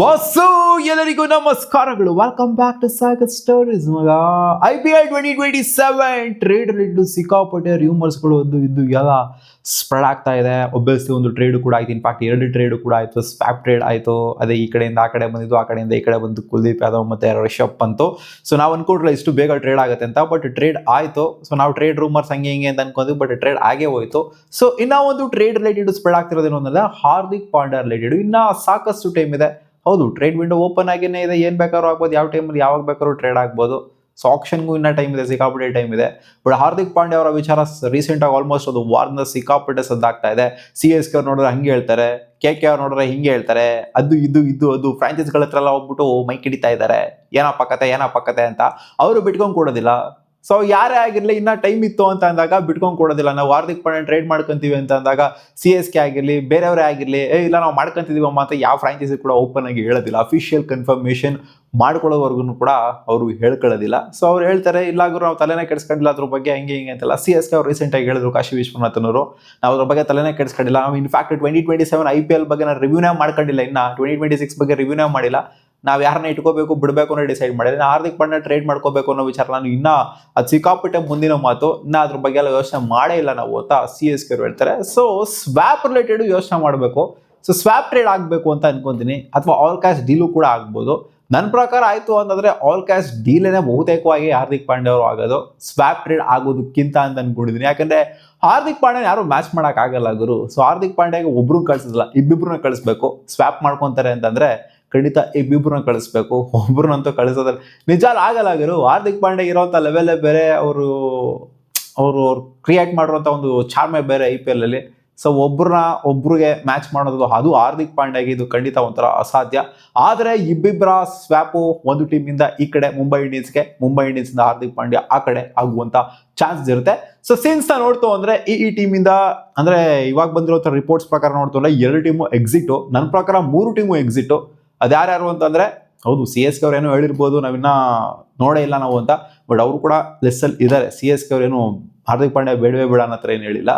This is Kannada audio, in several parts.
ಬಸ್ಸು ಎಲ್ಲರಿಗೂ ನಮಸ್ಕಾರಗಳು. Welcome back to Sagar stories. ಮಗ IPL 2027 ಟ್ರೇಡ್ ರೇಟ್ ಸಿಕ್ಕಾಪಟ್ಟೆ ರೂಮರ್ಸ್ಗಳು ಇದು ಎಲ್ಲ ಸ್ಪ್ರೆಡ್ ಆಗ್ತಾ ಇದೆ. ಒಬ್ಬಿಯಸ್ಲಿ ಒಂದು ಟ್ರೇಡ್ ಕೂಡ ಆಯ್ತು, ಇನ್ಫ್ಯಾಕ್ಟ್ 2 ಟ್ರೇಡ್ ಕೂಡ ಆಯ್ತು. ಸ್ವ್ಯಾಪ್ ಟ್ರೇಡ್ ಆಯ್ತು, ಅದೇ ಈ ಕಡೆಯಿಂದ ಆ ಕಡೆ ಬಂದಿದ್ದು, ಆ ಕಡೆಯಿಂದ ಈ ಕಡೆ ಬಂದು ಕುಲ್ದೀಪ್ ಯಾದವ್ ಮತ್ತೆ ರಿಷಬ್ ಪಂತ್. ಸೊ ನಾವು ಅನ್ಕೊಂಡ್ರೆ ಇಷ್ಟು ಬೇಗ ಟ್ರೇಡ್ ಆಗುತ್ತೆ ಅಂತ, ಬಟ್ ಟ್ರೇಡ್ ಆಯ್ತು. ಸೊ ನಾವು ಟ್ರೇಡ್ ರೂಮರ್ಸ್ ಹಂಗೆ ಹಿಂಗೆ ಅಂತ ಅನ್ಕೊಂಡ್ವಿ, ಬಟ್ ಟ್ರೇಡ್ ಆಗೇ ಹೋಯ್ತು. ಸೊ ಇನ್ನ ಒಂದು ಟ್ರೇಡ್ ರಿಲೇಟೆಡ್ ಸ್ಪ್ರೆಡ್ ಆಗ್ತಿರೋದೇನು ಅಂದ್ರೆ ಹಾರ್ದಿಕ್ ಪಾಂಡ್ಯ ರಿಲೇಟೆಡ್ ಇನ್ನ ಸಾಕಷ್ಟು ಟೈಮ್ ಇದೆ. ಹೌದು, ಟ್ರೇಡ್ ವಿಂಡೋ ಓಪನ್ ಆಗೇನೆ ಇದೆ. ಏನ್ ಬೇಕಾದ್ರೂ ಆಗ್ಬೋದು, ಯಾವ ಟೈಮಲ್ಲಿ ಯಾವಾಗ ಬೇಕಾದ್ರೂ ಟ್ರೇಡ್ ಆಗ್ಬೋದು. ಸೊ ಆಪ್ಷನ್ಗೂ ಇನ್ನ ಟೈಮ್ ಇದೆ, ಸಿಕ್ಕಾಪಟ್ಟೆ ಟೈಮ್ ಇದೆ. ಬಟ್ ಹಾರ್ದಿಕ್ ಪಾಂಡ್ಯ ಅವರ ವಿಚಾರ ರೀಸೆಂಟ್ ಆಗಿ ಆಲ್ಮೋಸ್ಟ್ ಅದು ವಾರ್ನ ಸಿಕ್ಕಾಪಟ್ಟೆ ಸದ್ದಾಗ್ತಾ ಇದೆ. CSK ಅವ್ರು ನೋಡಿದ್ರೆ ಹಂಗೆ ಹೇಳ್ತಾರೆ, KK ಅವ್ರು ನೋಡಿದ್ರೆ ಹಿಂಗೆ ಹೇಳ್ತಾರೆ. ಅದು ಫ್ರಾಂಚೈಸ್ಗಳ ಹತ್ರ ಎಲ್ಲ ಹೋಗ್ಬಿಟ್ಟು ಮೈ ಕಿಡಿತಾ ಇದ್ದಾರೆ, ಏನಪ್ಪ ಕತೆ ಅಂತ. ಅವರು ಬಿಟ್ಕೊಂಡ್ ಕೊಡೋದಿಲ್ಲ. ಸೊ ಯಾರೇ ಆಗಿರ್ಲಿ, ಇನ್ನ ಟೈಮ್ ಇತ್ತು ಅಂತ ಅಂದಾಗ ಬಿಟ್ಕೊಂಡ್ ಕೊಡೋದಿಲ್ಲ. ನಾವು ಹಾರ್ದಿಕ್ ಪಾಂಡ್ಯ ಟ್ರೇಡ್ ಮಾಡ್ಕೊಂತೀವಿ ಅಂತ ಅಂದಾಗ CSK ಆಗಿರ್ಲಿ, ಬೇರೆಯವರೇ ಆಗಿರ್ಲಿ, ಇಲ್ಲ ನಾವು ಮಾಡ್ಕೊಂತಿದೀವಮ್ಮ ಅಂತ ಯಾವ ಫ್ರಾಂಚೈಸಿ ಕೂಡ ಓಪನ್ ಆಗಿ ಹೇಳೋದಿಲ್ಲ. ಅಫಿಷಿಯಲ್ ಕನ್ಫರ್ಮೇಶನ್ ಮಾಡ್ಕೊಳ್ಳೋವರೆಗೂ ಕೂಡ ಅವರು ಹೇಳ್ಕೊಳ್ಳೋದಿಲ್ಲ. ಸೊ ಅವ್ರು ಹೇಳ್ತಾರೆ, ಇಲ್ಲಾದ್ರೂ ನಾವು ತಲೆನೇ ಕೆಡಿಸ್ಕೊಂಡಿಲ್ಲ ಅದ್ರ ಬಗ್ಗೆ, ಹಂಗೆ ಹಿಂಗೆ ಅಂತೆಲ್ಲ. CSK ಅವ್ರು ರೀಸೆಂಟ್ ಆಗಿ ಹೇಳಿದ್ರು, ಕಾಶಿ ವಿಶ್ವನಾಥನ್ ಅವರು, ನಾವು ಅದ್ರ ಬಗ್ಗೆ ತಲೆನೇ ಕೆಡಿಸ್ಕೊಂಡಿಲ್ಲ. ನಾವು ಇನ್ಫ್ಯಾಕ್ಟ್ 2027 IPL ಬಗ್ಗೆ ನಾನು ರಿವ್ಯೂನೇ ಮಾಡ್ಕೊಂಡಿಲ್ಲ, ಇನ್ನ 2026 ಬಗ್ಗೆ ರಿವ್ಯೂನೇ ಮಾಡಿಲ್ಲ. ನಾವು ಯಾರನ್ನ ಇಟ್ಕೋಬೇಕು ಬಿಡಬೇಕು ಅನ್ನೋ ಡಿಸೈಡ್ ಮಾಡಿದ್ರೆ, ಹಾರ್ದಿಕ್ ಪಾಂಡ್ಯ ಟ್ರೇಡ್ ಮಾಡ್ಕೋಬೇಕು ಅನ್ನೋ ವಿಚಾರ ನಾನು ಇನ್ನ ಅದು ಸಿಕ್ಕಾಪಟ್ಟೆ ಮುಂದಿನ ಮಾತು. ಇನ್ನ ಅದ್ರ ಬಗ್ಗೆ ಎಲ್ಲ ಯೋಚನೆ ಮಾಡೇ ಇಲ್ಲ ನಾವು ಅಂತ CSK ಅವರು ಹೇಳ್ತಾರೆ. ಸೊ ಸ್ವ್ಯಾಪ್ ರಿಲೇಟೆಡ್ ಯೋಚನೆ ಮಾಡಬೇಕು. ಸೊ ಸ್ವ್ಯಾಪ್ ಟ್ರೇಡ್ ಆಗಬೇಕು ಅಂತ ಅನ್ಕೊಂತೀನಿ, ಅಥವಾ ಆಲ್ ಕ್ಯಾಶ್ ಡೀಲು ಕೂಡ ಆಗ್ಬೋದು. ನನ್ನ ಪ್ರಕಾರ ಆಯ್ತು ಅಂತಂದ್ರೆ ಆಲ್ ಕ್ಯಾಶ್ ಡೀಲೇನೆ ಬಹುತೇಕವಾಗಿ ಹಾರ್ದಿಕ್ ಪಾಂಡ್ಯ ಅವರು ಆಗೋದು, ಸ್ವ್ಯಾಪ್ ಟ್ರೇಡ್ ಆಗೋದಕ್ಕಿಂತ ಅಂತ ಅನ್ಕೊಂಡಿದ್ದೀನಿ. ಯಾಕಂದ್ರೆ ಹಾರ್ದಿಕ್ ಪಾಂಡ್ಯ ಯಾರು ಮ್ಯಾಚ್ ಮಾಡಕ್ ಆಗಲ್ಲ ಗುರು. ಸೊ ಹಾರ್ದಿಕ್ ಪಾಂಡ್ಯಗೆ ಒಬ್ರು ಕಳ್ಸೋದಿಲ್ಲ, ಇಬ್ಬಿಬ್ರನ್ನ ಕಳಿಸ್ಬೇಕು. ಸ್ವ್ಯಾಪ್ ಮಾಡ್ಕೊಂತಾರೆ ಅಂತಂದ್ರೆ ಖಂಡಿತ ಇಬ್ಬಿಬ್ರನ್ನ ಕಳಿಸ್ಬೇಕು, ಒಬ್ರನ್ನಂತೂ ಕಳಿಸೋದ್ರ ನಿಜ ಆಗಲ್ಲ ಗುರು. ಹಾರ್ದಿಕ್ ಪಾಂಡ್ಯ ಇರೋಂಥ ಲೆವೆಲ್ಲೇ ಬೇರೆ, ಅವರು ಕ್ರಿಯೇಟ್ ಮಾಡಿರೋಂಥ ಒಂದು ಚಾರ್ಮೆ ಬೇರೆ IPL ಅಲ್ಲಿ. ಸೊ ಒಬ್ರಿಗೆ ಮ್ಯಾಚ್ ಮಾಡೋದು ಅದು ಹಾರ್ದಿಕ್ ಪಾಂಡ್ಯಗೆ ಇದು ಖಂಡಿತ ಒಂಥರ ಅಸಾಧ್ಯ. ಆದರೆ ಇಬ್ಬಿಬ್ಬರ ಸ್ವ್ಯಾಪು ಒಂದು ಟೀಮಿಂದ ಈ ಕಡೆ ಮುಂಬೈ ಇಂಡಿಯನ್ಸ್ಗೆ, ಮುಂಬೈ ಇಂಡಿಯನ್ಸ್ ಹಾರ್ದಿಕ್ ಪಾಂಡ್ಯ ಆ ಕಡೆ ಆಗುವಂತ ಚಾನ್ಸಸ್ ಇರುತ್ತೆ. ಸೊ ಸಿನ್ಸ್ ನೋಡ್ತು ಅಂದ್ರೆ ಈ ಟೀಮಿಂದ ಅಂದ್ರೆ ಇವಾಗ ಬಂದಿರೋ ರಿಪೋರ್ಟ್ಸ್ ಪ್ರಕಾರ ನೋಡ್ತು ಅಂದ್ರೆ 2 ಟೀಮು ಎಕ್ಸಿಟ್, ನನ್ನ ಪ್ರಕಾರ 3 ಟೀಮು ಎಕ್ಸಿಟ್. ಅದ್ಯಾರ್ಯಾರು ಅಂತಂದ್ರೆ, ಹೌದು CSK ಅವ್ರು ಏನೋ ಹೇಳಿರ್ಬೋದು, ನಾವಿನ್ನ ನೋಡೇ ಇಲ್ಲ ನಾವು ಅಂತ, ಬಟ್ ಅವರು ಕೂಡ ಲೆಸ್ಸಲ್ಲಿ ಇದ್ದಾರೆ. CSK ಅವ್ರೇನು ಹಾರ್ದಿಕ್ ಪಾಂಡ್ಯ ಬೇಡವೇ ಬೇಡ ಅನ್ನೋ ಹತ್ರ ಏನು ಹೇಳಿಲ್ಲ.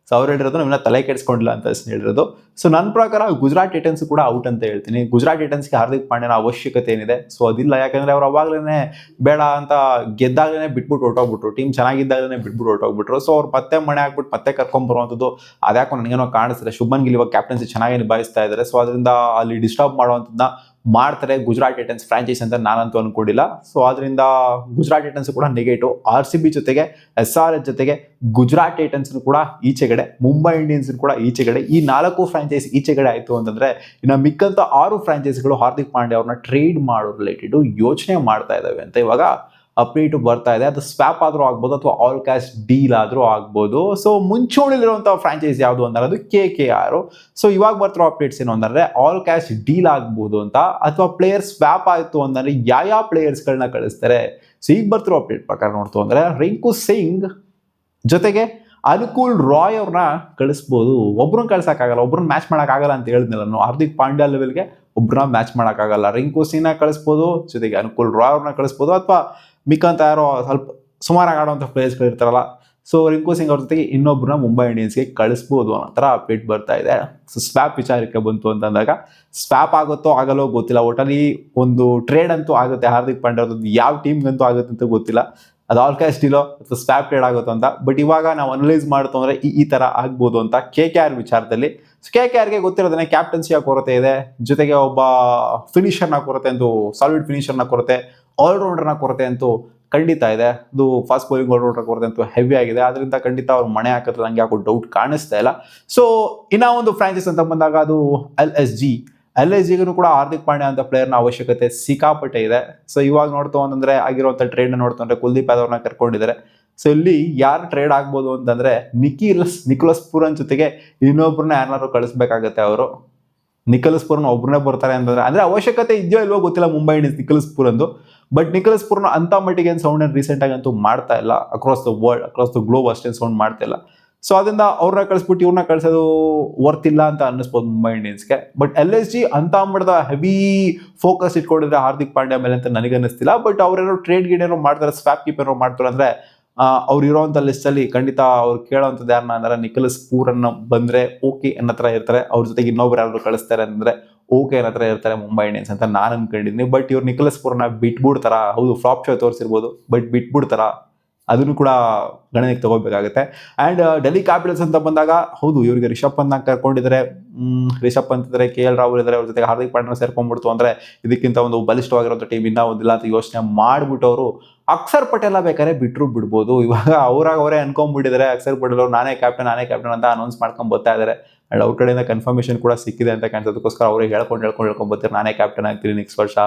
ಸೊ ಅವ್ರು ಹೇಳಿರೋದು ನಾವಿನ್ನ ತಲೆ ಕೆಡಿಸ್ಕೊಂಡಿಲ್ಲ ಅಂತ ಹೇಳಿರೋದು. ಸೊ ನನ್ನ ಪ್ರಕಾರ ಗುಜರಾತ್ ಟೈಟನ್ಸ್ ಕೂಡ ಔಟ್ ಅಂತ ಹೇಳ್ತೀನಿ. ಗುಜರಾತ್ ಟೈಟನ್ಸ್ಗೆ ಹಾರ್ದಿಕ್ ಪಾಂಡ್ಯನ ಅವಶ್ಯಕತೆ ಏನಿದೆ, ಸೊ ಅದಿಲ್ಲ. ಯಾಕಂದ್ರೆ ಅವ್ರು ಅವಾಗ್ಲೇ ಬೇಡ ಅಂತ ಗೆದ್ದಾಗಲೇ ಬಿಟ್ಬಿಟ್ಟು ಹೊರಟೋಗ್ಬಿಟ್ರು, ಟೀಮ್ ಚೆನ್ನಾಗಿದ್ದಾಗಲೇ ಬಿಟ್ಬಿಟ್ಟು ಹೊರಟೋಗ್ಬಿಟ್ರು. ಸೊ ಅವ್ರು ಮತ್ತೆ ಮಣೆ ಹಾಕ್ಬಿಟ್ಟು ಮತ್ತೆ ಕರ್ಕೊಂಡ್ಬರುವಂಥದ್ದು ಅದ್ಯಾಕೋ ನನಗೇನೋ ಕಾಣಿಸ್ತಾರೆ. ಶುಭ್ಮನ್ ಗಿಲ್ ಇವಾಗ ಕ್ಯಾಪ್ಟನ್ಸಿ ಚೆನ್ನಾಗಿ ನಿಭಾಯಿಸ್ತಾ ಇದ್ದಾರೆ. ಸೊ ಅದರಿಂದ ಅಲ್ಲಿ ಡಿಸ್ಟರ್ಬ್ ಮಾಡುವಂಥದ್ದನ್ನ ಮಾಡ್ತಾರೆ ಗುಜರಾತ್ ಟೈಟನ್ಸ್ ಫ್ರಾಂಚೈಸ್ ಅಂತ ನಾನಂತೂ ಅನ್ಕೊಂಡಿಲ್ಲ. ಸೊ ಅದರಿಂದ ಗುಜರಾತ್ ಟೈಟನ್ಸ್ ಕೂಡ ನೆಗೆಟಿವ್. RCB ಜೊತೆಗೆ SRH ಜೊತೆಗೆ ಗುಜರಾತ್ ಟೈಟನ್ಸ್ ಕೂಡ ಈಚೆಗಡೆ, ಮುಂಬೈ ಇಂಡಿಯನ್ಸ್ ಕೂಡ ಈಚೆಗಡೆ. ಈ 4 ಫ್ರಾಂಚೈಸ್ ಈಚೆಗಡೆ ಆಯ್ತು ಅಂತಂದ್ರೆ ಇನ್ನು ಮಿಕ್ಕಂತ 6 ಫ್ರಾಂಚೈಸ್ಗಳು ಹಾರ್ದಿಕ್ ಪಾಂಡ್ಯ ಅವ್ರನ್ನ ಟ್ರೇಡ್ ಮಾಡೋ ರಿಲೇಟೆಡ್ ಯೋಚನೆ ಮಾಡ್ತಾ ಇದಾವೆ ಅಂತ ಇವಾಗ ಅಪ್ಡೇಟ್ ಬರ್ತಾ ಇದೆ. ಅದು ಸ್ವ್ಯಾಪ್ ಆದ್ರೂ ಆಗ್ಬೋದು, ಅಥವಾ ಆಲ್ ಕ್ಯಾಶ್ ಡೀಲ್ ಆದ್ರೂ ಆಗ್ಬೋದು. ಸೊ ಮುಂಚೂಣಿಲಿರುವಂತಹ ಫ್ರಾಂಚೈಸ್ ಯಾವುದು ಅಂದ್ರೆ ಅದು KKR. ಸೊ ಇವಾಗ ಬರ್ತಿರೋ ಅಪ್ಡೇಟ್ಸ್ ಏನು ಅಂದ್ರೆ ಆಲ್ ಕ್ಯಾಶ್ ಡೀಲ್ ಆಗ್ಬೋದು ಅಂತ, ಅಥವಾ ಪ್ಲೇಯರ್ ಸ್ವ್ಯಾಪ್ ಆಯ್ತು ಅಂತಂದ್ರೆ ಯಾವ ಪ್ಲೇಯರ್ಸ್ಗಳನ್ನ ಕಳಿಸ್ತಾರೆ. ಸೊ ಈಗ ಬರ್ತಿರೋ ಅಪ್ಡೇಟ್ ಪ್ರಕಾರ ನೋಡ್ತು ಅಂದ್ರೆ ರಿಂಕು ಸಿಂಗ್ ಜೊತೆಗೆ ಅನುಕೂಲ್ ರಾಯ್ ಅವ್ರನ್ನ ಕಳಿಸ್ಬೋದು. ಒಬ್ರನ್ನ ಕಳ್ಸಕ್ಕಾಗಲ್ಲ, ಒಬ್ರನ್ನ ಮ್ಯಾಚ್ ಮಾಡೋಕ್ಕಾಗಲ್ಲ ಅಂತ ಹೇಳಿದ್ನಲ್ಲ ನಾನು. ಹಾರ್ದಿಕ್ ಪಾಂಡ್ಯ ಲೆವೆಲ್ಗೆ ಒಬ್ರನ್ನ ಮ್ಯಾಚ್ ಮಾಡೋಕ್ಕಾಗಲ್ಲ. ರಿಂಕು ಸಿಂಗ್ನ ಕಳಿಸ್ಬೋದು, ಜೊತೆಗೆ ಅನುಕೂಲ್ ರಾಯ್ ಅವ್ರನ್ನ ಕಳಿಸ್ಬೋದು, ಅಥವಾ ಮಿಕ್ಕಂತ ಯಾರೋ ಸ್ವಲ್ಪ ಸುಮಾರಾಗಿ ಆಡುವಂಥ ಪ್ಲೇಯರ್ಸ್ಗಳು ಇರ್ತಾರಲ್ಲ, ಸೊ ರಿಂಕು ಸಿಂಗ್ ಅವ್ರ ಜೊತೆಗೆ ಇನ್ನೊಬ್ರನ್ನ ಮುಂಬೈ ಇಂಡಿಯನ್ಸ್ಗೆ ಕಳಿಸ್ಬೋದು ಅನ್ನೋ ಥರ ಅಪ್ಡೇಟ್ ಬರ್ತಾ ಇದೆ. ಸೊ ಸ್ವ್ಯಾಪ್ ವಿಚಾರಕ್ಕೆ ಬಂತು ಅಂತಂದಾಗ ಸ್ವ್ಯಾಪ್ ಆಗುತ್ತೋ ಆಗಲ್ಲೋ ಗೊತ್ತಿಲ್ಲ. ಒಟ್ಟಲ್ಲಿ ಒಂದು ಟ್ರೇಡ್ ಅಂತೂ ಆಗುತ್ತೆ ಹಾರ್ದಿಕ್ ಪಾಂಡ್ಯ ಅವ್ರದ್ದು. ಯಾವ ಟೀಮ್ಗಂತೂ ಆಗುತ್ತೆ ಅಂತ ಗೊತ್ತಿಲ್ಲ, ಅದು ಆಲ್ ಕ್ಯಾಶ್ ಡೀಲೋ ಅಥವಾ ಸ್ವ್ಯಾಪ್ ಟ್ರೇಡ್ ಆಗುತ್ತೋ ಅಂತ. ಬಟ್ ಇವಾಗ ನಾವು ಅನಲೈಸ್ ಮಾಡ್ತು ಅಂದರೆ ಈ ಥರ ಆಗ್ಬೋದು ಅಂತ KKR ವಿಚಾರದಲ್ಲಿ. ಸೊ KKRಗೆ ಗೊತ್ತಿರೋದನ್ನೇ ಕ್ಯಾಪ್ಟನ್ಸಿಯ ಕೊರತೆ ಇದೆ, ಜೊತೆಗೆ ಒಬ್ಬ ಫಿನಿಷರ್ನ ಕೊರತೆ ಅಂತೂ, ಸಾಲಿಡ್ ಫಿನಿಷರ್ನ ಕೊರತೆ, ಆಲ್ರೌಂಡರ್ನ ಕೊರತೆ ಅಂತೂ ಖಂಡಿತ ಇದೆ. ಅದು ಫಾಸ್ಟ್ ಬೌಲಿಂಗ್ ಆಲ್ರೌಂಡರ್ ಕೊರತೆ ಅಂತೂ ಹೆವಿ ಆಗಿದೆ. ಅದರಿಂದ ಖಂಡಿತ ಅವ್ರು ಮಣೆ ಹಾಕಿದ್ರೆ ನಂಗೆ ಯಾಕೋ ಡೌಟ್ ಕಾಣಿಸ್ತಾ ಇಲ್ಲ. ಸೊ ಇನ್ನ ಒಂದು ಫ್ರಾಂಚೈಸ್ ಅಂತ ಬಂದಾಗ ಅದು LSGಗೂ ಕೂಡ ಹಾರ್ದಿಕ್ ಪಾಂಡ್ಯ ಅಂತ ಪ್ಲೇಯರ್ನ ಅವಶ್ಯಕತೆ ಸಿಕ್ಕಾಪಟ್ಟೆ ಇದೆ. ಸೊ ಇವಾಗ ನೋಡ್ತು ಅಂತಂದ್ರೆ ಆಗಿರುವಂಥ ಟ್ರೇಡ್ನ ನೋಡ್ತು ಅಂದ್ರೆ ಕುಲ್ದೀಪ್ ಯಾದವ್ರನ್ನ ಕರ್ಕೊಂಡಿದ್ದಾರೆ. ಸೊ ಇಲ್ಲಿ ಯಾರು ಟ್ರೇಡ್ ಆಗ್ಬೋದು ಅಂತಂದ್ರೆ ನಿಕೋಲಸ್ ಪೂರನ್ ಜೊತೆಗೆ ಇನ್ನೊಬ್ರನ್ನ ಯಾರನ್ನಾರು ಕಳಿಸ್ಬೇಕಾಗತ್ತೆ ಅವರು. ನಿಕೋಲಸ್ ಪೂರನ್ ಒಬ್ರನ್ನೇ ಬರ್ತಾರೆ ಅಂತಂದ್ರೆ, ಅಂದ್ರೆ ಅವಶ್ಯಕತೆ ಇದೆಯೋ ಇಲ್ವೋ ಗೊತ್ತಿಲ್ಲ ಮುಂಬೈ ಇಂಡಿಯನ್ಸ್ ನಿಕೋಲಸ್ ಪೂರಂದು. ಬಟ್ ನಿಕೋಲಸ್ ಪೂರನ್ ಅಂತ ಮಟ್ಟಿಗೆ ಏನು ಸೌಂಡ್ ರೀಸೆಂಟ್ ಆಗಿ ಅಂತೂ ಮಾಡ್ತಾ ಇಲ್ಲ. Across the world, across the globe ಅಷ್ಟೇನು ಸೌಂಡ್ ಮಾಡ್ತಾ ಇಲ್ಲ. ಸೊ ಅದರಿಂದ ಅವ್ರನ್ನ ಕಳಿಸ್ಬಿಟ್ಟು ಇವ್ರನ್ನ ಕಳಿಸೋದು ವರ್ತ್ ಇಲ್ಲ ಅಂತ ಅನ್ನಿಸ್ಬೋದು ಮುಂಬೈ ಇಂಡಿಯನ್ಸ್ಗೆ. ಬಟ್ LSG ಅಂತ ಮಾಡಿದ ಹೆವಿ ಫೋಕಸ್ ಇಟ್ಕೊಂಡಿದ್ರೆ ಹಾರ್ದಿಕ್ ಪಾಂಡ್ಯ ಮೇಲೆ ಅಂತ ನನಗನ್ನಿಸ್ತಿಲ್ಲ. ಬಟ್ ಅವ್ರೇನೋ ಟ್ರೇಡ್ ಗೀಡ್ ಏನೋ ಮಾಡ್ತಾರೆ, ಸ್ವ್ಯಾಪ್ ಕೀಪ್ ಏನೋ ಮಾಡ್ತಾರೆ ಅಂದ್ರೆ ಅವ್ರು ಇರೋವಂಥ ಲಿಸ್ಟಲ್ಲಿ ಖಂಡಿತ ಅವ್ರು ಕೇಳೋವಂಥದ್ದು ಯಾರನ್ನ ಅಂದ್ರೆ ನಿಕೋಲಸ್ ಪೂರನ್ ಬಂದರೆ ಓಕೆ ಅನ್ನೋ ಥರ ಇರ್ತಾರೆ. ಅವ್ರ ಜೊತೆಗೆ ಇನ್ನೊಬ್ರು ಯಾರಾದ್ರು ಕಳಿಸ್ತಾರೆ ಅಂದರೆ ಓಕೆ ಹತ್ರ ಇರ್ತಾರೆ ಮುಂಬೈ ಇಂಡಿಯನ್ಸ್ ಅಂತ ನಾನು ಅನ್ಕೊಂಡಿದ್ದೀನಿ. ಬಟ್ ಇವ್ರು ನಿಕೋಲಸ್ ಪೂರ್ನ ಬಿಟ್ಬಿಡ್ತಾರ? ಹೌದು, ಫ್ಲಾಪ್ ಶೋ ತೋರಿಸಿರ್ಬೋದು, ಬಟ್ ಬಿಟ್ಬಿಡ್ತಾರ? ಅದನ್ನು ಕೂಡ ಗಣನೆಗೆ ತಗೋಬೇಕಾಗುತ್ತೆ. ಆ್ಯಂಡ್ ಡೆಲ್ಲಿ ಕ್ಯಾಪಿಟಲ್ಸ್ ಅಂತ ಬಂದಾಗ ಹೌದು, ಇವರಿಗೆ ರಿಷಬ್ ಪಂತ್ನ ಕರ್ಕೊಂಡಿದ್ದಾರೆ. ರಿಷಬ್ ಪಂತ್ ಇದ್ದಾರೆ, KL ರಾಹುಲ್ ಇದ್ದಾರೆ, ಅವ್ರ ಜೊತೆಗೆ ಹಾರ್ದಿಕ್ ಪಾಂಡ್ಯ ಸೇರ್ಕೊಂಡ್ಬಿಡ್ತು ಅಂದರೆ ಇದಕ್ಕಿಂತ ಒಂದು ಬಲಿಷ್ಠವಾಗಿರೋಂಥ ಟೀಮ್ ಇನ್ನೂ ಒಂದಿಲ್ಲ ಅಂತ ಯೋಚನೆ ಮಾಡಿಬಿಟ್ಟು ಅವರು ಅಕ್ಷರ್ ಪಟೇಲ ಬೇಕಾದ್ರೆ ಬಿಡ್ಬೋದು. ಇವಾಗ ಅವರೇ ಅನ್ಕೊಂಡ್ಬಿಟ್ಟಿದ್ದಾರೆ, ಅಕ್ಷರ್ ಪಟೇಲ್ ಅವರು ನಾನೇ ಕ್ಯಾಪ್ಟನ್ ಅಂತ ಅನೌನ್ಸ್ ಮಾಡ್ಕೊಂಡು ಬರ್ತಾ ಇದ್ದಾರೆ. ಆ್ಯಂಡ್ ಅವ್ರ ಕಡೆಯಿಂದ ಕನ್ಫರ್ಮೇಷನ್ ಕೂಡ ಸಿಕ್ಕಿದೆ ಅಂತ ಕಾಣಿಸೋದಕ್ಕೋಸ್ಕರ ಅವರೇ ಹೇಳ್ಕೊಂಡು ಬರ್ತಾರೆ, ನಾನೇ ಕ್ಯಾಪ್ಟನ್ ಆಗ್ತೀನಿ ನೆಕ್ಸ್ಟ್ ವರ್ಷ.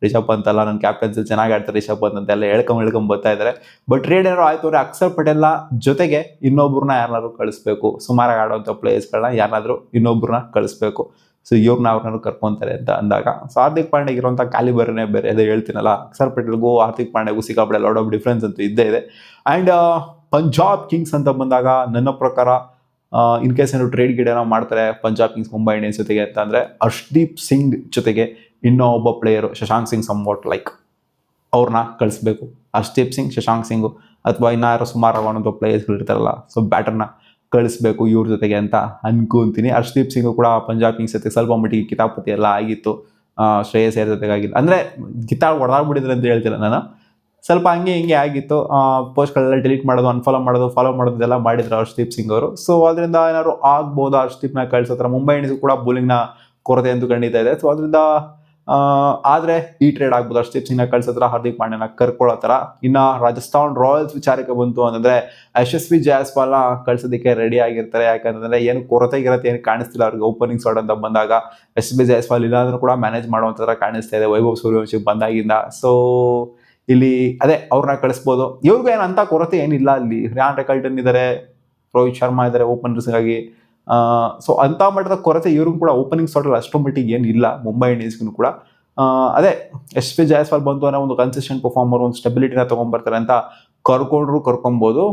ರಿಷಬ್ ಪಂತ್ ಅಲ್ಲ, ನನ್ನ ಕ್ಯಾಪ್ಟನ್ಸಿ ಚೆನ್ನಾಗಿ ಆಡ್ತಾರೆ ರಿಷಬ್ ಪಂತ್ ಅಂತೆಲ್ಲ ಹೇಳ್ಕೊಂಡ್ ಬರ್ತಾ ಇದ್ದಾರೆ. ಬಟ್ ಟ್ರೇಡ್ ಏನಾದ್ರು ಆಯ್ತು ಅಂದರೆ ಅಕ್ಷರ್ ಪಟೇಲ್ನ ಜೊತೆಗೆ ಇನ್ನೊಬ್ಬರನ್ನ ಯಾರನ್ನಾದ್ರು ಕಳಿಸ್ಬೇಕು. ಸುಮಾರಾಗಿ ಆಡುವಂಥ ಪ್ಲೇಯರ್ಸ್ಗಳನ್ನ ಯಾರನ್ನಾದ್ರೂ ಇನ್ನೊಬ್ಬರನ್ನ ಕಳಿಸ್ಬೇಕು. ಸೊ ಇವ್ರನ್ನ ಅವ್ರನ್ನಾದ್ರು ಕರ್ಕೊಂತಾರೆ ಅಂತ ಅಂದಾಗ, ಸೊ ಹಾರ್ದಿಕ್ ಪಾಂಡ್ಯಗೆ ಇರುವಂಥ ಕ್ಯಾಲಿಬರ್ನೇ ಬೇರೆ. ಅದೇ ಹೇಳ್ತೀನಲ್ಲ, ಅಕ್ಷರ್ ಪಟೇಲ್ಗೂ ಹಾರ್ದಿಕ್ ಪಾಂಡ್ಯಗೂ ಸಿಕ್ಕಾಪಟ್ಟೆ ಲಾಟ್ ಆಫ್ ಡಿಫ್ರೆನ್ಸ್ ಅಂತೂ ಇದ್ದೇ ಇದೆ. ಆ್ಯಂಡ್ ಪಂಜಾಬ್ ಕಿಂಗ್ಸ್ ಅಂತ ಬಂದಾಗ ನನ್ನ ಪ್ರಕಾರ ಇನ್ ಕೇಸ್ ಏನಾದ್ರು ಟ್ರೇಡ್ ಏನೋ ಮಾಡ್ತಾರೆ ಪಂಜಾಬ್ ಕಿಂಗ್ಸ್ ಮುಂಬೈ ಇಂಡಿಯನ್ಸ್ ಜೊತೆಗೆ ಅಂತ ಅಂದರೆ ಹರ್ಷ್ದೀಪ್ ಸಿಂಗ್ ಜೊತೆಗೆ ಇನ್ನೂ ಒಬ್ಬ ಪ್ಲೇಯರು ಶಶಾಂಕ್ ಸಿಂಗ್ ಸಂವಾಟ್ ಲೈಕ್ ಅವ್ರನ್ನ ಕಳಿಸ್ಬೇಕು. ಹರ್ಷ್ದೀಪ್ ಸಿಂಗ್, ಶಶಾಂಕ್ ಸಿಂಗು ಅಥವಾ ಇನ್ನಾರು ಸುಮಾರು ಒಂದೊಂದು ಪ್ಲೇಯರ್ಸ್ಗಳು ಇರ್ತಾರಲ್ಲ, ಸೊ ಬ್ಯಾಟರ್ನ ಕಳಿಸ್ಬೇಕು ಇವ್ರ ಜೊತೆಗೆ ಅಂತ ಅನ್ಕೊಂತೀನಿ. ಹರ್ಷ್ದೀಪ್ ಸಿಂಗು ಕೂಡ ಪಂಜಾಬ್ ಕಿಂಗ್ಸ್ ಜೊತೆ ಸ್ವಲ್ಪ ಮಟ್ಟಿಗೆ ಕಿತಾಪತಿ ಎಲ್ಲ ಆಗಿತ್ತು, ಶ್ರೇಯಸ್ ಅಯ್ಯರ್ ಜೊತೆಗಾಗಿಲ್ಲ. ಅಂದರೆ ಹೊಡೆದಾಗ್ಬಿಟ್ಟಿದ್ರೆ ಅಂತ ಹೇಳ್ತಿಲ್ಲ ನಾನು, ಸ್ವಲ್ಪ ಹಂಗೆ ಹಿಂಗೆ ಆಗಿತ್ತು. ಪೋಸ್ಟ್ಗಳೆಲ್ಲ ಡಿಲೀಟ್ ಮಾಡೋದು, ಅನ್ಫಾಲೋ ಮಾಡೋದು, ಫಾಲೋ ಮಾಡೋದು ಎಲ್ಲ ಮಾಡಿದ್ರು ಹರ್ಷ್ದೀಪ್ ಸಿಂಗ್ ಅವರು. ಸೊ ಅದರಿಂದ ಏನಾದ್ರು ಆಗ್ಬೋದು ಹರ್ಷ್ದೀಪ್ನ ಕಳಿಸೋತ್ರ. ಮುಂಬೈ ಇಂಡಿಯನ್ಸ್ ಕೂಡ ಬೌಲಿಂಗ್ನ ಕೊರತೆ ಅಂತೂ ಖಂಡಿತ ಇದೆ. ಸೊ ಅದರಿಂದ ಆದರೆ ಈ ಟ್ರೇಡ್ ಆಗ್ಬೋದು, ಹರ್ಷ್ದೀಪ್ ಸಿಂಗ್ನ ಕಳ್ಸತ್ರ, ಹಾರ್ದಿಕ್ ಪಾಂಡ್ಯನ ಕರ್ಕೊಳ್ಳೋ ಥರ. ಇನ್ನು ರಾಜಸ್ಥಾನ್ ರಾಯಲ್ಸ್ ವಿಚಾರಕ್ಕೆ ಬಂತು ಅಂತಂದರೆ ಯಶಸ್ವಿ ಜೈಸ್ವಾಲ್ನ ಕಳ್ಸೋದಕ್ಕೆ ರೆಡಿ ಆಗಿರ್ತಾರೆ. ಯಾಕಂತಂದರೆ ಏನು ಕೊರತೆ ಏನು ಕಾಣಿಸ್ತಿಲ್ಲ ಅವ್ರಿಗೆ ಓಪನಿಂಗ್ ಸ್ಲಾಟ್ ಅಂತ ಬಂದಾಗ. ಯಶಸ್ವಿ ಜೈಸ್ವಾಲ್ ಇಲ್ಲಾಂದ್ರೂ ಕೂಡ ಮ್ಯಾನೇಜ್ ಮಾಡುವಂಥ ಥರ ಕಾಣಿಸ್ತಾ ಇದೆ ವೈಭವ್ ಸೂರ್ಯವಂಶಿಗೆ ಬಂದಾಗಿಂದ. ಸೊ ಇಲ್ಲಿ ಅದೇ ಅವ್ರನ್ನ ಕಳಿಸ್ಬೋದು. ಇವ್ರಿಗೂ ಏನು ಅಂತ ಕೊರತೆ ಏನಿಲ್ಲ. ಅಲ್ಲಿ ರಿಯಾನ್ ರೆಕಲ್ಟನ್ ಇದ್ದಾರೆ, ರೋಹಿತ್ ಶರ್ಮಾ ಇದ್ದಾರೆ ಓಪನರ್ಸ್ಗಾಗಿ. ಸೊ ಅಂಥ ಮಟ್ಟದ ಕೊರತೆ ಇವ್ರಿಗೂ ಕೂಡ ಓಪನಿಂಗ್ ಸ್ಲಾಟಲ್ಲಿ ಅಷ್ಟೋ ಮಟ್ಟಿಗೆ ಏನಿಲ್ಲ ಮುಂಬೈ ಇಂಡಿಯನ್ಸ್ಗೂ ಕೂಡ. ಅದೇ ಯಶಸ್ವಿ ಜೈಸ್ವಾಲ್ ಬಂತು ಅನ್ನೋ ಒಂದು ಕನ್ಸಿಸ್ಟೆಂಟ್ ಪರ್ಫಾರ್ಮರ್, ಒಂದು ಸ್ಟೆಬಿಲಿಟಿನ ತೊಗೊಂಡ್ಬರ್ತಾರೆ ಅಂತ ಕರ್ಕೊಬೋದು.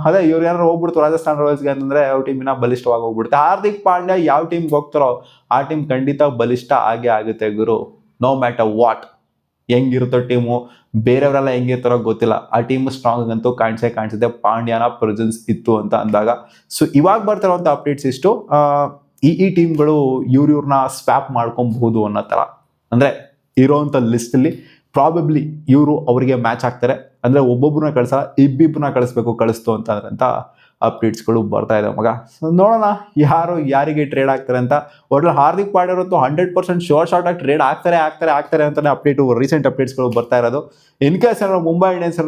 ಅದೇ ಇವ್ರು ಏನಾರು ಹೋಗ್ಬಿಡ್ತು ರಾಜಸ್ಥಾನ್ ರಾಯಲ್ಸ್ಗೆ ಅಂತಂದರೆ ಯಾವ ಟೀಮಿನ ಬಲಿಷ್ಠವಾಗಿ ಹೋಗ್ಬಿಡುತ್ತೆ. ಹಾರ್ದಿಕ್ ಪಾಂಡ್ಯ ಯಾವ ಟೀಮ್ಗೆ ಹೋಗ್ತಾರೋ ಆ ಟೀಮ್ ಖಂಡಿತ ಬಲಿಷ್ಠ ಆಗೇ ಆಗುತ್ತೆ ಗುರು, ನೋ ಮ್ಯಾಟರ್ ವಾಟ್. ಹೆಂಗಿರುತ್ತೋ ಟೀಮು, ಬೇರೆಯವರೆಲ್ಲ ಹೆಂಗಿರ್ತಾರೋ ಗೊತ್ತಿಲ್ಲ, ಆ ಟೀಮ್ ಸ್ಟ್ರಾಂಗ್ ಅಂತೂ ಕಾಣಿಸುತ್ತೆ ಪಾಂಡ್ಯನ ಪ್ರೆಸೆನ್ಸ್ ಇತ್ತು ಅಂತ ಅಂದಾಗ. ಸೊ ಇವಾಗ ಬರ್ತಿರೋಂಥ ಅಪ್ಡೇಟ್ಸ್ ಇಷ್ಟು. ಈ ಟೀಮ್ಗಳು ಇವ್ರನ್ನ ಸ್ವ್ಯಾಪ್ ಮಾಡ್ಕೊಬಹುದು ಅನ್ನೋ ಥರ. ಅಂದರೆ ಇರೋವಂಥ ಲಿಸ್ಟಲ್ಲಿ ಪ್ರಾಬಬ್ಲಿ ಇವರು ಅವರಿಗೆ ಮ್ಯಾಚ್ ಆಗ್ತಾರೆ. ಅಂದರೆ ಒಬ್ಬೊಬ್ಬರನ್ನ ಕಳಿಸಲ್ಲ, ಇಬ್ಬಿಬ್ಬರನ್ನ ಕಳಿಸ್ತು ಅಂತ ಅಪ್ಡೇಟ್ಸ್ಗಳು ಬರ್ತಾ ಇದೆ ಮಗ. ಸೊ ನೋಡೋಣ ಯಾರಿಗೆ ಟ್ರೇಡ್ ಆಗ್ತಾರೆ ಅಂತ. ಒಟ್ನಲ್ಲಿ ಹಾರ್ದಿಕ್ ಪಾಂಡ್ಯ ಅಂತೂ 100% ಶೋರ್ ಶಾರ್ಟ್ ಆಗಿ ಟ್ರೇಡ್ ಆಗ್ತಾರೆ ಅಂತಲೇ ರೀಸೆಂಟ್ ಅಪ್ಡೇಟ್ಸ್ಗಳು ಬರ್ತಾ ಇರೋದು. ಇನ್ ಕೇಸ್ ಏನಾದ್ರು Mumbai Indians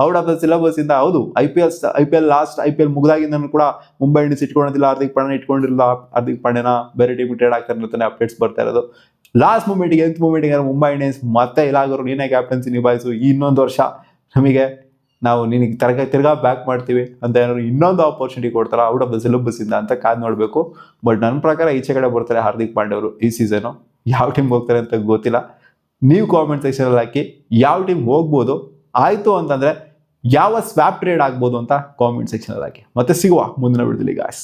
out of the syllabus ಇಂದ, ಹೌದು IPL ಮುಗಿದಾಗಿಂದ ಕೂಡ ಮುಂಬೈ ಇಂಡಿಯನ್ಸ್ ಇಟ್ಕೊಂಡಿಲ್ಲ, ಹಾರ್ದಿಕ್ ಪಾಂಡ್ಯನ ಬೇರೆ ಟೀಮ್ ಟ್ರೇಡ್ ಆಗ್ತಾರೆ ಅಂತಾನೆ ಅಪ್ಡೇಟ್ಸ್ ಬರ್ತಾ ಇರೋದು. ಲಾಸ್ಟ್ ಮೂಮೆಂಟಿಗೆ ಮುಂಬೈ ಇಂಡಿಯನ್ಸ್ ಮತ್ತೆ ಇಲ್ಲಾಗರು ನೀನೇ ಕ್ಯಾಪ್ಟನ್ಸಿ ನಿಭಾಯಿಸು, ಈ ಇನ್ನೊಂದು ವರ್ಷ ನಮಗೆ ನಾವು ನಿನಗೆ ತಿರ್ಗಾ ಬ್ಯಾಕ್ ಮಾಡ್ತೀವಿ ಅಂತ ಏನಾದ್ರು ಇನ್ನೊಂದು ಆಪರ್ಚುನಿಟಿ ಕೊಡ್ತಾರೆ ಔಟ್ ಆಫ್ ದ ಸಿಲೆಬಸ್ ಇಂದ ಅಂತ ಕಾದು ನೋಡಬೇಕು. ಬಟ್ ನನ್ನ ಪ್ರಕಾರ ಈಚೆ ಕಡೆ ಬರ್ತಾರೆ ಹಾರ್ದಿಕ್ ಪಾಂಡ್ಯ ಅವರು ಈ ಸೀಸನು. ಯಾವ ಟೀಮ್ಗೆ ಹೋಗ್ತಾರೆ ಅಂತ ಗೊತ್ತಿಲ್ಲ. ನೀವು ಕಾಮೆಂಟ್ ಸೆಕ್ಷನಲ್ಲಿ ಹಾಕಿ ಯಾವ ಟೀಮ್ ಹೋಗ್ಬೋದು, ಆಯಿತು ಅಂತಂದರೆ ಯಾವ ಸ್ವ್ಯಾಪ್ ಟ್ರೇಡ್ ಆಗ್ಬೋದು ಅಂತ ಕಾಮೆಂಟ್ ಸೆಕ್ಷನಲ್ಲಿ ಹಾಕಿ. ಮತ್ತೆ ಸಿಗುವ ಮುಂದಿನ ವಿಡಿಯೋದಲ್ಲಿ ಗಾಯ್ಸ್.